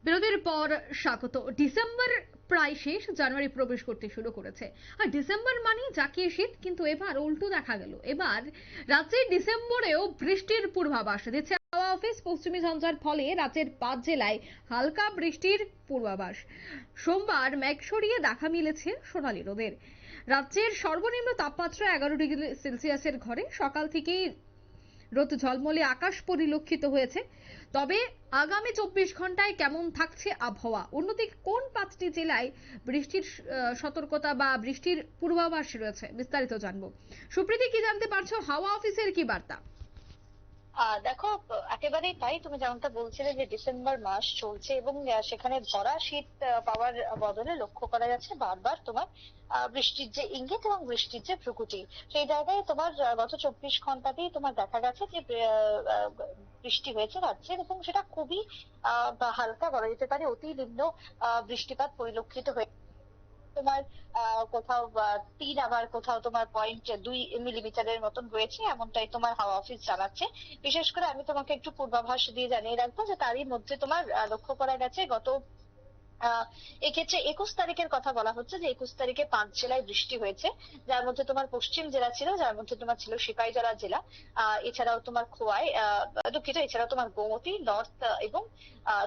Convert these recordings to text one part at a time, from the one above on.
বিরতির পর স্বাগত। ডিসেম্বর প্রায় শেষ, জানুয়ারি প্রবেশ করতে শুরু করেছে। আর ডিসেম্বর মানে জাকিয়ে শীত, কিন্তু এবার উল্টো দেখা গেল। এবার রাজ্যে ডিসেম্বরেও বৃষ্টির পূর্বাভাস দিচ্ছে হাওয়া অফিস। পশ্চিমী ঝঞ্ঝার ফলে রাজ্যের 5 জেলায় হালকা বৃষ্টির পূর্বাভাস। সোমবার মেঘ সরিয়ে দেখা মিলেছে সোনালী রোদের। রাজ্যের সর্বনিম্ন তাপমাত্রা 11 ডিগ্রি সেলসিয়াসের ঘরে। সকাল থেকেই রোদ ঝলমলে আকাশ পরিলক্ষিত হয়েছে। তবে আগামী 24 ঘন্টায় কেমন থাকছে আবহাওয়া, অন্যদিকে কোন 5টি জেলায় বৃষ্টির সতর্কতা বা বৃষ্টির পূর্বাভাস রয়েছে, বিস্তারিত জানবো। সুপ্রীতি, কি জানতে পারছো? হাওয়া অফিসের কি বার্তা? দেখো, একেবারেই তাই। তুমি যেমনটা বলছিলে যে ডিসেম্বর মাস চলছে এবং সেখানে ভরা শীত পাওয়ার বদলে লক্ষ্য করা যাচ্ছে বারবার তোমার বৃষ্টির যে ইঙ্গিত এবং বৃষ্টির যে প্রকৃতি। সেই জায়গায় তোমার গত 24 ঘন্টাতেই তোমার দেখা গেছে যে বৃষ্টি হয়েছে রাজ্যের, এবং সেটা খুবই বা হালকা বলা যেতে পারে অতি নিম্ন বৃষ্টিপাত পরিলক্ষিত হয়েছে। তোমার কোথাও 3, আবার কোথাও তোমার 0.2 মিলিমিটারের মতন রয়েছে, এমনটাই তোমার হাওয়া অফিস জানাচ্ছে। বিশেষ করে আমি তোমাকে একটু পূর্বাভাস দিয়ে জানিয়ে রাখবো যে তারই মধ্যে তোমার লক্ষ্য করা গেছে গত আহ এক্ষেত্রে 21 তারিখের কথা বলা হচ্ছে যে 21 তারিখে 5 জেলায় বৃষ্টি হয়েছে, যার মধ্যে তোমার পশ্চিম জেলা ছিল, যার মধ্যে তোমার ছিল সিপাহীজলা জেলা, এছাড়াও তোমার খোয়াই, দুঃখিত, এছাড়াও তোমার গোমতী নর্থ, এবং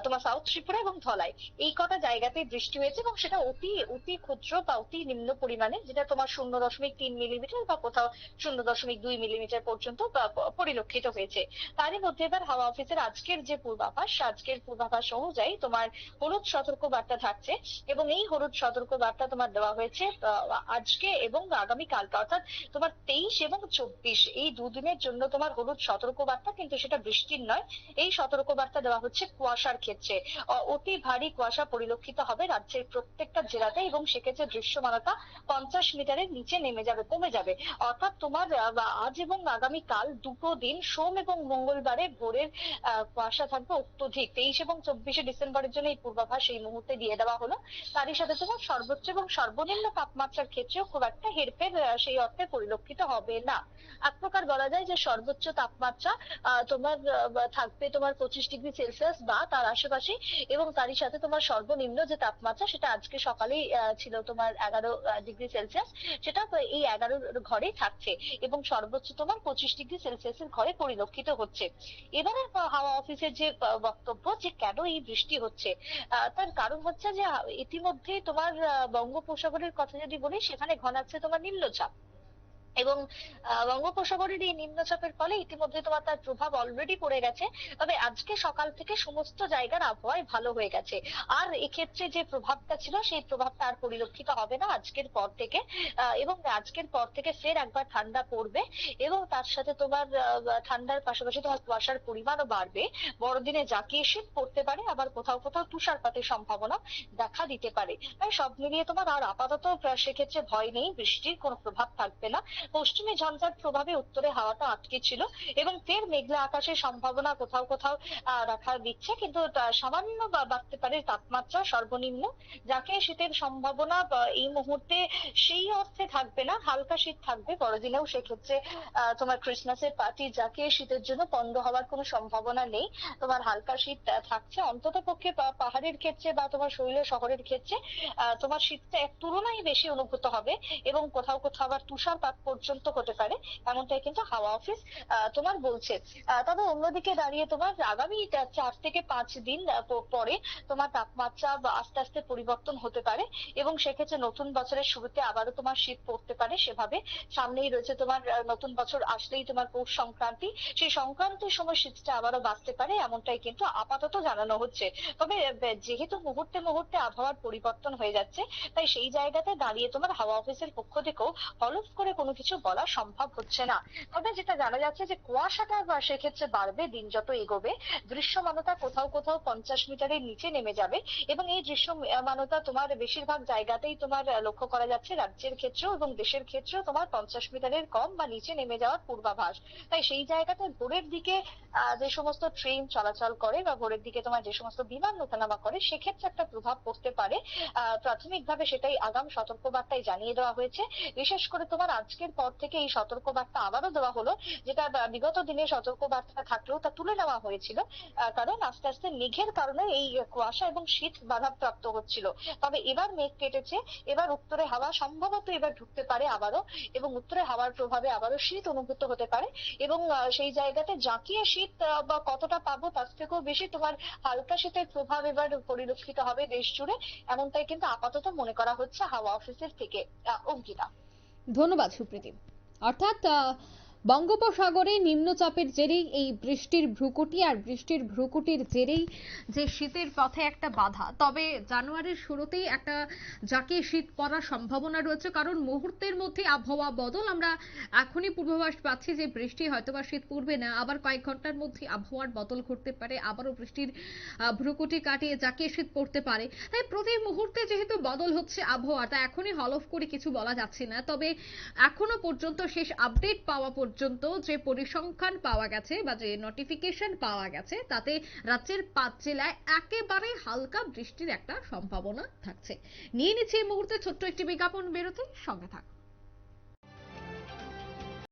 তোমার সাউথ ত্রিপুরা এবং ধলাই। এই কটা জায়গাতে বৃষ্টি হয়েছে এবং সেটা অতি অতি ক্ষুদ্র বা অতি নিম্ন পরিমাণে, যেটা তোমার 0.3 মিলিমিটার বা কোথাও 0.2 মিলিমিটার পর্যন্ত পরিলক্ষিত হয়েছে। তারই মধ্যে এবার হাওয়া অফিসের আজকের পূর্বাভাস অনুযায়ী তোমার হলুদ সতর্ক বার্তা থাকছে, এবং এই হলুদ সতর্ক বার্তা তোমার দেওয়া হয়েছে আজকে এবং আগামী কালকে, অর্থাৎ তোমার 23 এবং 24 এই দুদিনের জন্য তোমার হলুদ সতর্ক বার্তা, কিন্তু সেটা বৃষ্টির নয়। এই সতর্ক বার্তা দেওয়া হচ্ছে কুয়াশার ক্ষেত্রে। অতি ভারী কুয়াশা পরিলক্ষিত হবে রাজ্যের প্রত্যেকটা জেলাতে, এবং সেক্ষেত্রে দৃশ্যমানতা 50 মিটারের নিচে কমে যাবে। অর্থাৎ তোমার আজ এবং আগামী কাল দুটো দিন, সোম এবং মঙ্গলবারে ভোরের কুয়াশা থাকবে অত্যধিক। 23 এবং 24 ডিসেম্বরের জন্য এই পূর্বাভাস এই মুহূর্তে দিয়ে দেওয়া হলো। তারই সাথে তোমার সর্বোচ্চ এবং সর্বনিম্ন তাপমাত্রার ক্ষেত্রেও খুব একটা হেরফের সেই অর্থে পরিলক্ষিত হবে না। এক প্রকার বলা যায় যে সর্বোচ্চ তাপমাত্রা তোমার থাকবে তোমার 25 ডিগ্রি সেলসিয়াস বা তার আশেপাশে, এবং তারই সাথে তোমার সর্বনিম্ন যে তাপমাত্রা সেটা আজকে সকালেই ছিল তোমার 11 ডিগ্রি সেলসিয়াস, সেটা এই 11-র ঘরেই থাকছে, এবং সর্বোচ্চ তোমার 25 ডিগ্রি সেলসিয়াসের ঘরে পরিলক্ষিত হচ্ছে। এবারে হাওয়া অফিসের যে বক্তব্য যে কেন এই বৃষ্টি হচ্ছে, তার কারণ হচ্ছে যে ইতিমধ্যে তোমার বঙ্গোপসাগরের কথা যদি বলি, সেখানে ঘনাচ্ছে তোমার নিম্নচাপ, এবং বঙ্গোপসাগরের এই নিম্নচাপের ফলে ইতিমধ্যে তোমার তার প্রভাব অলরেডি পড়ে গেছে। তবে আজকে সকাল থেকে সমস্ত জায়গার আবহাওয়ায় ভালো হয়ে গেছে, আর এক্ষেত্রে যে প্রভাবটা ছিল সেই প্রভাবটা আর পরিলক্ষিত হবে না আজকের পর থেকে। এবং আজকের পর থেকে ফের একবার ঠান্ডা পড়বে, এবং তার সাথে তোমার ঠান্ডার পাশাপাশি তোমার কুয়াশার পরিমাণও বাড়বে। বড়দিনে জাকিয়ে শীত পড়তে পারে, আবার কোথাও কোথাও তুষারপাতের সম্ভাবনা দেখা দিতে পারে। তাই সব মিলিয়ে তোমার আর আপাতত সেক্ষেত্রে ভয় নেই, বৃষ্টির কোনো প্রভাব থাকবে না। পশ্চিমী ঝঞ্ঝার প্রভাবে উত্তরে হাওয়াটা আটকে ছিল, এবং ফের মেঘলা আকাশের সম্ভাবনা কোথাও কোথাও দেখা দিচ্ছে, কিন্তু সামান্য বাড়তে পারে তাপমাত্রা সর্বনিম্ন। যাকে শীতের সম্ভাবনা এই মুহূর্তে সেই অর্থে থাকবে না, হালকা শীত থাকবে বড়দিনেও। সেক্ষেত্রে তোমার ক্রিসমাসের পার্টি যাকে শীতের জন্য পন্ড হওয়ার কোনো সম্ভাবনা নেই। তোমার হালকা শীত থাকছে অন্তত পক্ষে পাহাড়ের ক্ষেত্রে বা তোমার শৈল শহরের ক্ষেত্রে তোমার শীতটা এক তুলনায় বেশি অনুভূত হবে, এবং কোথাও কোথাও আবার তুষারপাত পর্যন্ত হতে পারে, এমনটাই কিন্তু হাওয়া অফিস তোমার বলছে। তবে অন্যদিকে দাঁড়িয়ে তোমার আগামী 4 থেকে 5 দিন পরে তোমার তাপমাত্রা আস্তে আস্তে পরিবর্তন হতে পারে, এবং সেক্ষেত্রে নতুন বছরের শুরুতে আবারও তোমার শীত পড়তে পারে সেভাবে। সামনেই রয়েছে তোমার নতুন বছর আসলেই তোমার পৌষ সংক্রান্তি, সেই সংক্রান্তির সময় শীতটা আবারও বাড়তে পারে, এমনটাই কিন্তু আপাতত জানানো হচ্ছে। তবে যেহেতু মুহূর্তে মুহূর্তে আবহাওয়ার পরিবর্তন হয়ে যাচ্ছে, তাই সেই জায়গাতে দাঁড়িয়ে তোমার হাওয়া অফিসের পক্ষ থেকেও হলফ করে কোনো কিছু বলা সম্ভব হচ্ছে না। তবে যেটা জানা যাচ্ছে যে কুয়াশাটা সেক্ষেত্রে বাড়বে দিন যত এগোবে। দৃশ্যমানতা কোথাও কোথাও 50 মিটারের নিচে নেমে যাবে, এবং এই দৃশ্যমানতা তোমার বেশিরভাগ জায়গাতেই তোমার লক্ষ্য করা যাচ্ছে রাজ্যের ক্ষেত্রেও এবং দেশের ক্ষেত্রেও তোমার 50 মিটারের কম বা নিচে নেমে যাওয়ার পূর্বাভাস। তাই সেই জায়গাতে ভোরের দিকে যে সমস্ত ট্রেন চলাচল করে বা ভোরের দিকে তোমার যে সমস্ত বিমান ওঠানামা করে, সেক্ষেত্রে একটা প্রভাব পড়তে পারে। প্রাথমিকভাবে সেটাই আগাম সতর্কবার্তায় জানিয়ে দেওয়া হয়েছে। বিশেষ করে তোমার আজকের দিনের পর থেকে এই সতর্কবার্তা আবারও দেওয়া হলো, যেটা বিগত দিনে সতর্কবার্তা থাকলেও তা তুলে নেওয়া হয়েছিল। কারণ আস্তে আস্তে মেঘের কারণে এই কুয়াশা এবং শীত বাধাপ্রাপ্ত হচ্ছিল। তবে এবার মেঘ কেটেছে, এবার উত্তরে হাওয়া সম্ভবত এবার ঢুকতে পারে আবারও, এবং উত্তরে হাওয়ার প্রভাবে আবারও শীত অনুভূত হতে পারে। এবং সেই জায়গাতে জাঁকিয়ে শীত বা কতটা পাবো তার থেকেও বেশি তোমার হালকা শীতের প্রভাব এবার পরিলক্ষিত হবে দেশ জুড়ে, এমনটাই কিন্তু আপাতত মনে করা হচ্ছে হাওয়া অফিসের থেকে। অঙ্কিতা। ধন্যবাদ সুপ্রীতি। অর্থাৎ বঙ্গোপসাগরে নিম্নচাপের জেরেই এই বৃষ্টির ভ্রুকুটি, আর বৃষ্টির ভ্রুকুটির জেরেই যে শীতের পথে একটা বাধা। তবে জানুয়ারির শুরুতেই একটা জাঁকিয়ে শীত পড়ার সম্ভাবনা রয়েছে, কারণ মুহূর্তের মধ্যে আবহাওয়া বদল। আমরা এখনই পূর্বাভাস পাচ্ছি যে বৃষ্টি হয়তোবা শীত পড়বে না, আবার কয়েক ঘন্টার মধ্যে আবহাওয়ার বদল ঘটতে পারে, আবারও বৃষ্টির ভ্রুকুটি কাটিয়ে জাঁকিয়ে শীত পড়তে পারে। তাই প্রতি মুহূর্তে যেহেতু বদল হচ্ছে আবহাওয়া, তা এখনই হলফ করে কিছু বলা যাচ্ছে না। তবে এখনো পর্যন্ত শেষ আপডেট পাওয়া পর্যন্ত যে পরিসংখ্যান পাওয়া গেছে বা যে নোটিফিকেশন পাওয়া গেছে, তাতে রাজ্যের 5 জেলায় একেবারে হালকা বৃষ্টির একটা সম্ভাবনা থাকছে। নিয়ে নিচ্ছে এই মুহূর্তে ছোট্ট একটি বিজ্ঞাপন বিরতি, সঙ্গে থাকুন।